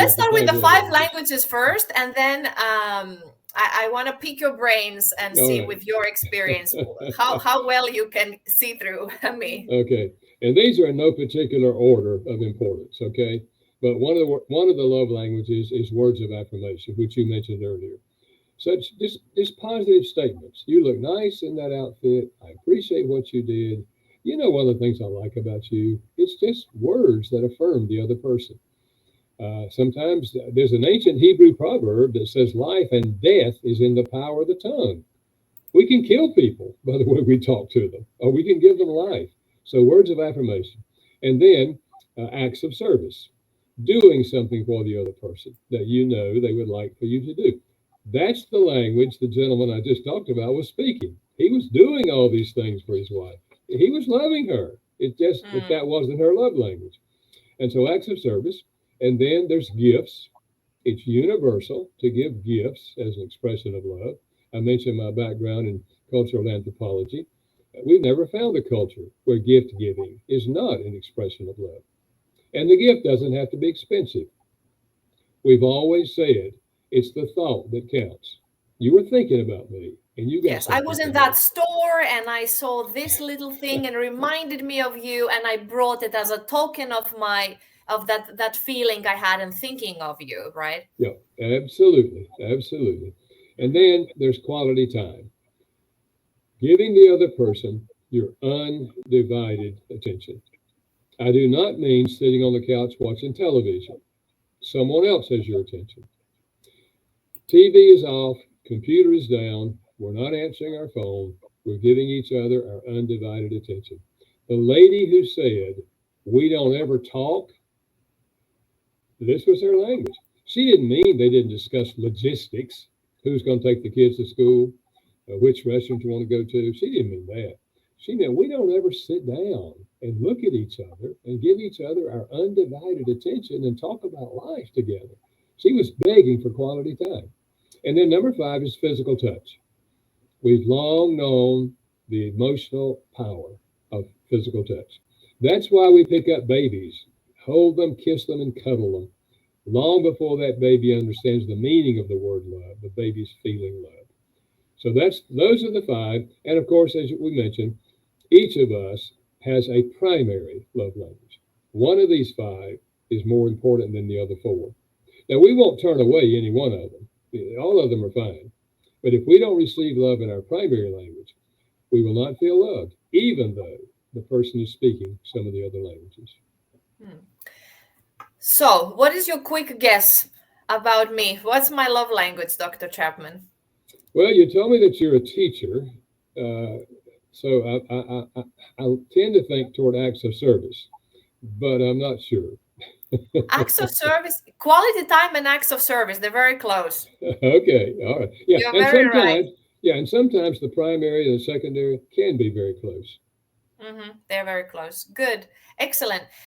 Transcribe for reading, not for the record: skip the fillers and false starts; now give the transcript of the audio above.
let's the start with five the love five languages. languages first, and then I want to pick your brains and All see right. with your experience how well you can see through me. Okay. And these are in no particular order of importance. Okay. But one of the love languages is words of affirmation, which you mentioned earlier. Such just positive statements. You look nice in that outfit. I appreciate what you did. You know, one of the things I like about you, it's just words that affirm the other person. Sometimes there's an ancient Hebrew proverb that says life and death is in the power of the tongue. We can kill people by the way we talk to them, or we can give them life. So, words of affirmation. And then acts of service, doing something for the other person that you know they would like for you to do. That's the language the gentleman I just talked about was speaking. He was doing all these things for his wife. He was loving her. It just that Mm. wasn't her love language. And so acts of service. And then there's gifts. It's universal to give gifts as an expression of love. I mentioned my background in cultural anthropology. We've never found a culture where gift giving is not an expression of love. And the gift doesn't have to be expensive. We've always said it's the thought that counts. You were thinking about me and you got Yes, I something was for in me. that store and I saw this little thing and reminded me of you, and I brought it as a token of that feeling I had and thinking of you, right? Yeah, absolutely. Absolutely. And Hmm. then there's quality time, giving the other person your undivided attention. I do not mean sitting on the couch watching television. Someone else has your attention. TV is off, computer is down, we're not answering our phone, we're giving each other our undivided attention. The lady who said, we don't ever talk, this was her language. She didn't mean they didn't discuss logistics, who's going to take the kids to school, which restaurant you want to go to. She didn't mean that. She meant we don't ever sit down and look at each other and give each other our undivided attention and talk about life together. She was begging for quality time. And then number five is physical touch. We've long known the emotional power of physical touch. That's why we pick up babies, hold them, kiss them, and cuddle them. Long before that baby understands the meaning of the word love, the baby's feeling love. So those are the five. And of course, as we mentioned, each of us has a primary love language. One of these five is more important than the other four. Now, we won't turn away any one of them. All of them are fine. But if we don't receive love in our primary language, we will not feel loved, even though the person is speaking some of the other languages. Hmm. So, what is your quick guess about me? What's my love language, Dr. Chapman? Well, you told me that you're a teacher. Uh, so I tend to think toward acts of service, but I'm not sure. Acts of service, quality time and acts of service, they're very close. Okay, all right. Yeah, You're and very right. sometimes the primary and the secondary can be very close. They're very close. Good. Excellent.